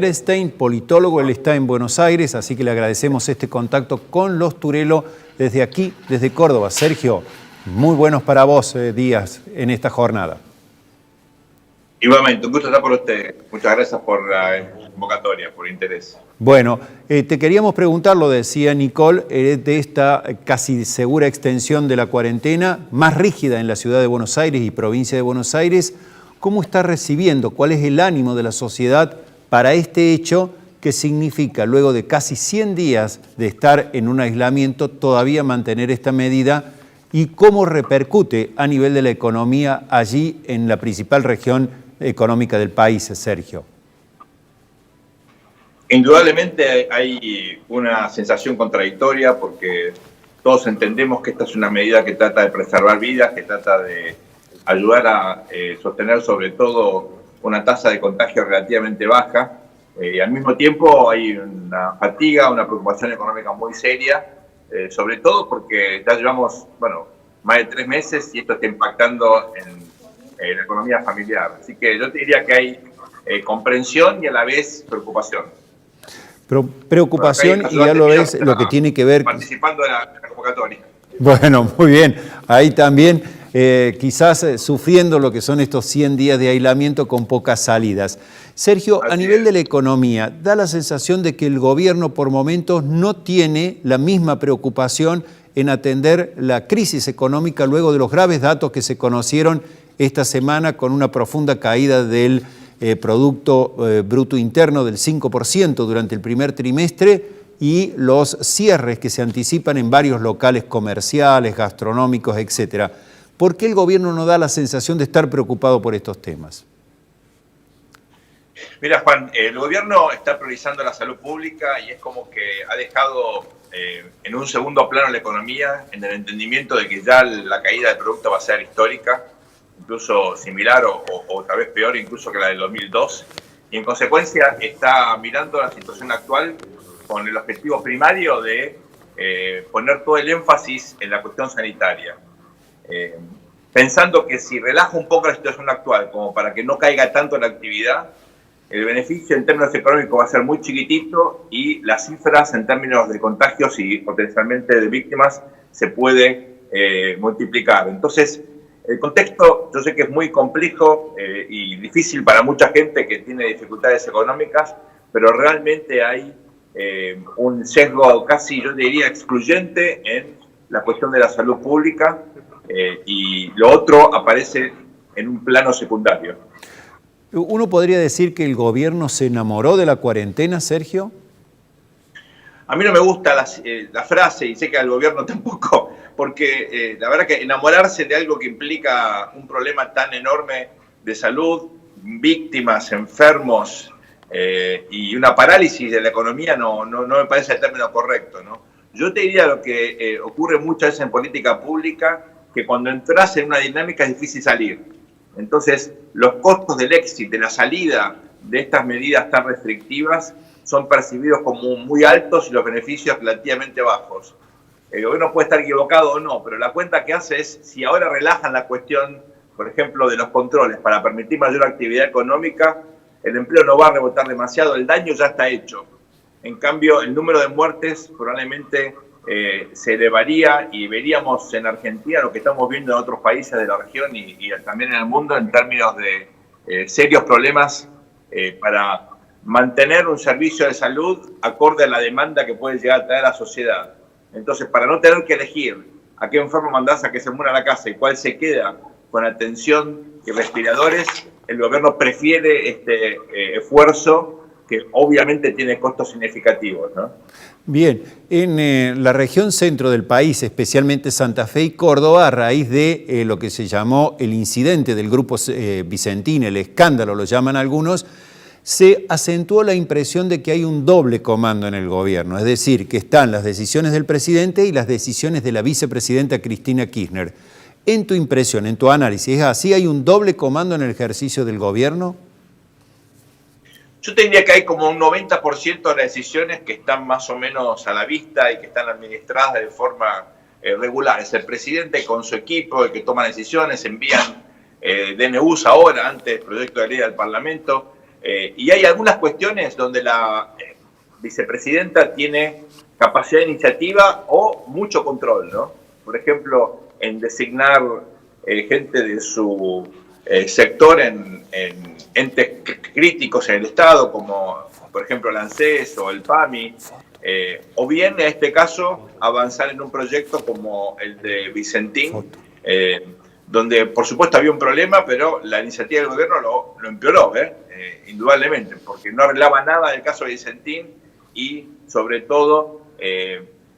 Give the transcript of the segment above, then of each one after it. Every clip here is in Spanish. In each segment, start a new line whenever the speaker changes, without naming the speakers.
Stein, politólogo, él está en Buenos Aires, así que le agradecemos este contacto con los Turelo desde aquí, desde Córdoba. Sergio, muy buenos para vos días en esta jornada.
Igualmente, un gusto estar por usted. Muchas gracias por la convocatoria, por el interés.
Bueno, te queríamos preguntar, lo decía Nicole, de esta casi segura extensión de la cuarentena, más rígida en la ciudad de Buenos Aires y provincia de Buenos Aires. ¿Cómo está recibiendo? ¿Cuál es el ánimo de la sociedad para este hecho que significa, luego de casi 100 días de estar en un aislamiento, todavía mantener esta medida? ¿Y cómo repercute a nivel de la economía allí en la principal región económica del país, Sergio?
Indudablemente hay una sensación contradictoria porque todos entendemos que esta es una medida que trata de preservar vidas, que trata de ayudar a sostener sobre todo una tasa de contagio relativamente baja. Al mismo tiempo hay una fatiga, una preocupación económica muy seria, sobre todo porque ya llevamos, más de 3 meses y esto está impactando en la economía familiar. Así que yo te diría que hay comprensión y a la vez preocupación.
Preocupación y ya lo ves lo que tiene que ver...
Participando de la convocatoria.
Bueno, muy bien. Ahí también quizás sufriendo lo que son estos 100 días de aislamiento con pocas salidas. Sergio, a nivel de la economía, da la sensación de que el gobierno por momentos no tiene la misma preocupación en atender la crisis económica luego de los graves datos que se conocieron esta semana con una profunda caída del Producto Bruto Interno del 5% durante el primer trimestre y los cierres que se anticipan en varios locales comerciales, gastronómicos, etc. ¿Por qué el gobierno no da la sensación de estar preocupado por estos temas?
Mira, Juan, el gobierno está priorizando la salud pública y es como que ha dejado en un segundo plano la economía, en el entendimiento de que ya la caída del producto va a ser histórica, incluso similar o tal vez peor incluso que la del 2002, y en consecuencia está mirando la situación actual con el objetivo primario de poner todo el énfasis en la cuestión sanitaria, pensando que si relaja un poco la situación actual como para que no caiga tanto la actividad, el beneficio en términos económicos va a ser muy chiquitito y las cifras en términos de contagios y potencialmente de víctimas se puede multiplicar. Entonces, el contexto yo sé que es muy complejo y difícil para mucha gente que tiene dificultades económicas, pero realmente hay un sesgo casi, yo diría, excluyente en la cuestión de la salud pública y lo otro aparece en un plano secundario.
¿Uno podría decir que el gobierno se enamoró de la cuarentena, Sergio?
A mí no me gusta la frase y sé que al gobierno tampoco, porque la verdad que enamorarse de algo que implica un problema tan enorme de salud, víctimas, enfermos y una parálisis de la economía no me parece el término correcto, ¿no? Yo te diría lo que ocurre muchas veces en política pública, que cuando entras en una dinámica es difícil salir. Entonces, los costos del éxito, de la salida de estas medidas tan restrictivas son percibidos como muy altos y los beneficios relativamente bajos. El gobierno puede estar equivocado o no, pero la cuenta que hace es, si ahora relajan la cuestión, por ejemplo, de los controles para permitir mayor actividad económica, el empleo no va a rebotar demasiado, el daño ya está hecho. En cambio, el número de muertes probablemente se elevaría y veríamos en Argentina lo que estamos viendo en otros países de la región y también en el mundo en términos de serios problemas para mantener un servicio de salud acorde a la demanda que puede llegar a traer la sociedad. Entonces, para no tener que elegir a qué enfermo mandás a que se muera en la casa y cuál se queda con atención y respiradores, el gobierno prefiere este esfuerzo que obviamente tiene costos significativos, ¿no?
Bien, en la región centro del país, especialmente Santa Fe y Córdoba, a raíz de lo que se llamó el incidente del grupo Vicentín, el escándalo lo llaman algunos, se acentuó la impresión de que hay un doble comando en el gobierno, es decir, que están las decisiones del presidente y las decisiones de la vicepresidenta Cristina Kirchner. En tu impresión, en tu análisis, ¿es así? ¿Hay un doble comando en el ejercicio del gobierno?
Yo te diría que hay como un 90% de las decisiones que están más o menos a la vista y que están administradas de forma regular. Es el presidente con su equipo el que toma decisiones, envían DNUs ahora, antes del proyecto de ley al Parlamento. Y hay algunas cuestiones donde la vicepresidenta tiene capacidad de iniciativa o mucho control, ¿no? Por ejemplo, en designar gente de su sector en entes críticos en el Estado, como por ejemplo el ANSES o el PAMI, o bien en este caso avanzar en un proyecto como el de Vicentín, donde por supuesto había un problema, pero la iniciativa del gobierno lo empeoró, indudablemente, porque no arreglaba nada del caso de Vicentín y sobre todo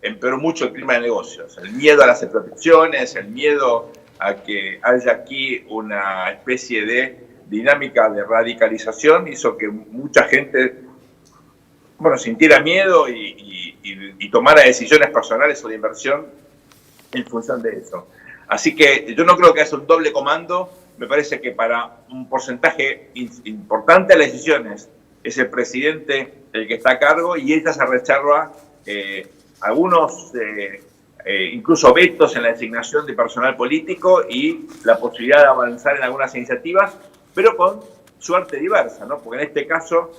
empeoró mucho el clima de negocios, el miedo a las expropiaciones, el miedo a que haya aquí una especie de dinámica de radicalización, hizo que mucha gente sintiera miedo y tomara decisiones personales o de inversión en función de eso. Así que yo no creo que haya un doble comando. Me parece que para un porcentaje importante de las decisiones es el presidente el que está a cargo y ella se reserva algunos incluso vetos en la designación de personal político y la posibilidad de avanzar en algunas iniciativas, pero con suerte diversa, ¿no? Porque en este caso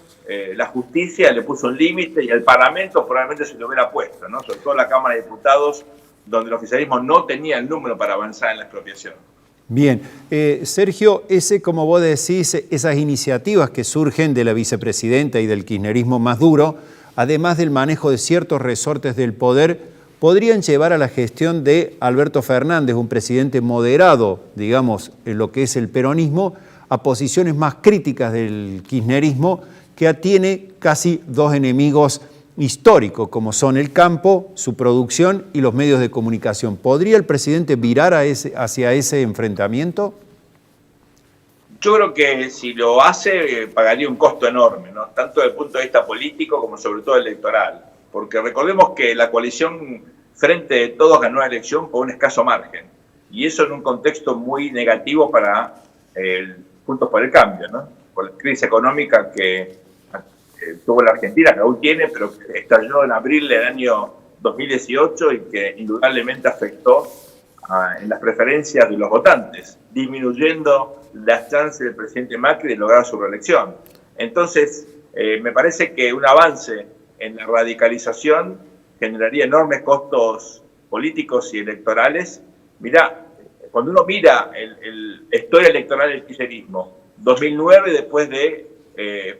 la justicia le puso un límite y el Parlamento probablemente se lo hubiera puesto, ¿no? Sobre todo la Cámara de Diputados, donde el oficialismo no tenía el número para avanzar en la expropiación.
Bien, Sergio, como vos decís, esas iniciativas que surgen de la vicepresidenta y del kirchnerismo más duro, además del manejo de ciertos resortes del poder, podrían llevar a la gestión de Alberto Fernández, un presidente moderado, digamos, en lo que es el peronismo, a posiciones más críticas del kirchnerismo, que tiene casi dos enemigos históricos, como son el campo, su producción y los medios de comunicación. ¿Podría el presidente virar hacia ese enfrentamiento?
Yo creo que si lo hace, pagaría un costo enorme, ¿no? Tanto desde el punto de vista político como sobre todo electoral. Porque recordemos que la coalición Frente de Todos ganó la elección por un escaso margen. Y eso en un contexto muy negativo para Juntos por el Cambio, ¿no? Por la crisis económica que tuvo la Argentina, que aún tiene, pero que estalló en abril del año 2018 y que indudablemente afectó en las preferencias de los votantes, disminuyendo las chances del presidente Macri de lograr su reelección. Entonces, me parece que un avance en la radicalización generaría enormes costos políticos y electorales. Mirá, cuando uno mira la historia electoral del kirchnerismo, 2009 después de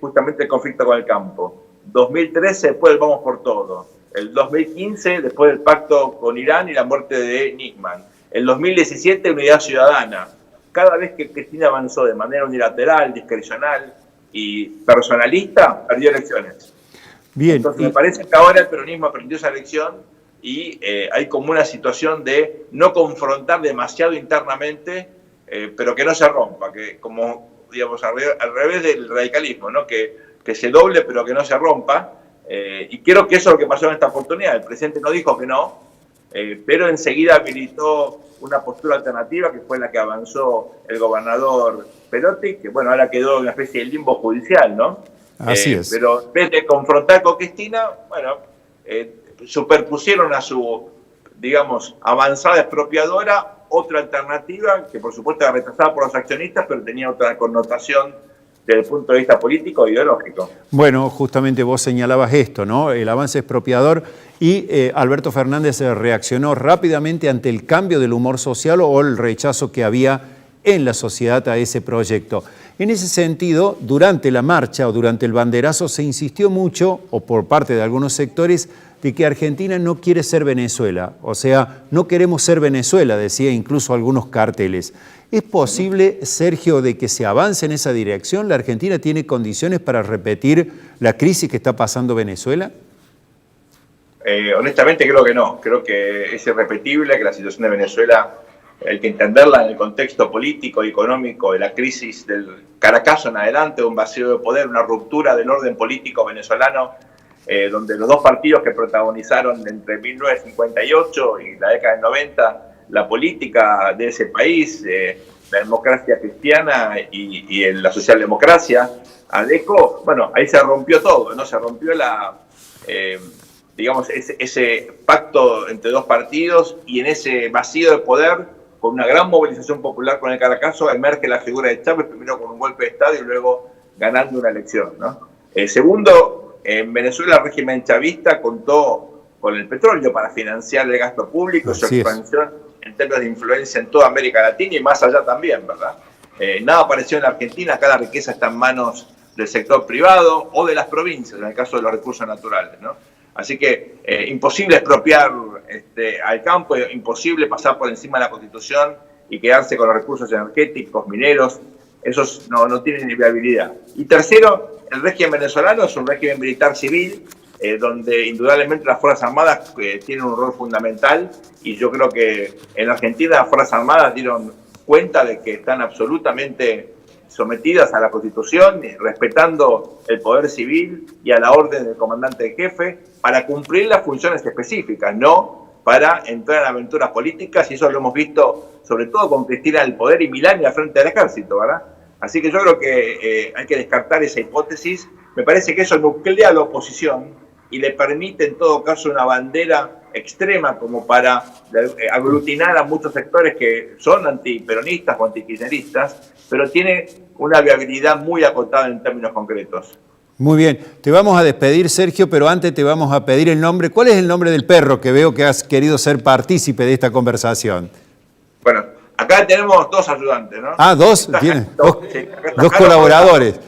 justamente el conflicto con el campo, 2013 después del Vamos por Todo, el 2015 después del pacto con Irán y la muerte de Nisman, el 2017 Unidad Ciudadana. Cada vez que Cristina avanzó de manera unilateral, discrecional y personalista, perdió elecciones. Bien, entonces me parece que ahora el peronismo aprendió esa lección y hay como una situación de no confrontar demasiado internamente, pero que no se rompa, que como digamos al revés del radicalismo, ¿no? Que se doble pero que no se rompa, y creo que eso es lo que pasó en esta oportunidad. El presidente no dijo que no, pero enseguida habilitó una postura alternativa que fue la que avanzó el gobernador Perotti, que bueno, ahora quedó en una especie de limbo judicial, ¿no?
Así es.
Pero en vez de confrontar con Cristina, bueno, superpusieron a su, digamos, avanzada expropiadora otra alternativa que por supuesto era rechazada por los accionistas, pero tenía otra connotación desde el punto de vista político e ideológico.
Bueno, justamente vos señalabas esto, ¿no? El avance expropiador y Alberto Fernández reaccionó rápidamente ante el cambio del humor social o el rechazo que había en la sociedad a ese proyecto. En ese sentido, durante la marcha o durante el banderazo se insistió mucho, o por parte de algunos sectores, de que Argentina no quiere ser Venezuela. O sea, no queremos ser Venezuela, decía incluso algunos carteles. ¿Es posible, Sergio, de que se avance en esa dirección? ¿La Argentina tiene condiciones para repetir la crisis que está pasando Venezuela?
Honestamente creo que no. Creo que es irrepetible, que la situación de Venezuela hay que entenderla en el contexto político y económico de la crisis del Caracazo en adelante, un vacío de poder, una ruptura del orden político venezolano, donde los dos partidos que protagonizaron entre 1958 y la década del 90 la política de ese país, la democracia cristiana y la socialdemocracia, ADECO, bueno, ahí se rompió todo, ¿no? Se rompió digamos, ese pacto entre dos partidos, y en ese vacío de poder, con una gran movilización popular con el Caracazo, emerge la figura de Chávez, primero con un golpe de Estado y luego ganando una elección, ¿no? Segundo, en Venezuela el régimen chavista contó con el petróleo para financiar el gasto público, su expansión en términos de influencia en toda América Latina y más allá también, ¿verdad? Nada pareció en Argentina, acá la riqueza está en manos del sector privado o de las provincias, en el caso de los recursos naturales, ¿no? Así que imposible expropiar al campo, imposible pasar por encima de la Constitución y quedarse con los recursos energéticos, mineros, esos no tienen ni viabilidad. Y tercero, el régimen venezolano es un régimen militar civil, donde indudablemente las Fuerzas Armadas tienen un rol fundamental, y yo creo que en Argentina las Fuerzas Armadas dieron cuenta de que están absolutamente sometidas a la Constitución, respetando el poder civil y a la orden del comandante en jefe, para cumplir las funciones específicas, no para entrar en aventuras políticas, y eso lo hemos visto sobre todo con Cristina del Poder y Milani al frente del ejército, ¿verdad? Así que yo creo que hay que descartar esa hipótesis. Me parece que eso nuclea a la oposición y le permite en todo caso una bandera extrema como para aglutinar a muchos sectores que son antiperonistas o antikirchneristas, pero tiene una viabilidad muy acotada en términos concretos.
Muy bien, te vamos a despedir, Sergio, pero antes te vamos a pedir el nombre. ¿Cuál es el nombre del perro que veo que has querido ser partícipe de esta conversación?
Bueno, acá tenemos dos ayudantes, ¿no?
Ah, dos, tienen dos colaboradores.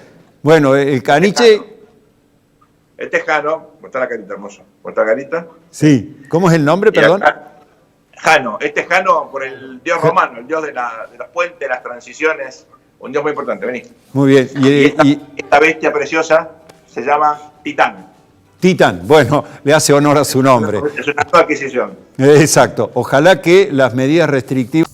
Bueno, el caniche...
Este es Jano, muestra la carita, hermoso. ¿Muestra la carita?
Sí. ¿Cómo es el nombre, perdón?
Jano. Este es Jano por el dios romano, el dios de los puentes, de las transiciones. Un dios muy importante, vení.
Muy bien.
Y esta bestia preciosa se llama Titán.
Titán, bueno, le hace honor a su nombre.
Es una nueva adquisición.
Exacto. Ojalá que las medidas restrictivas...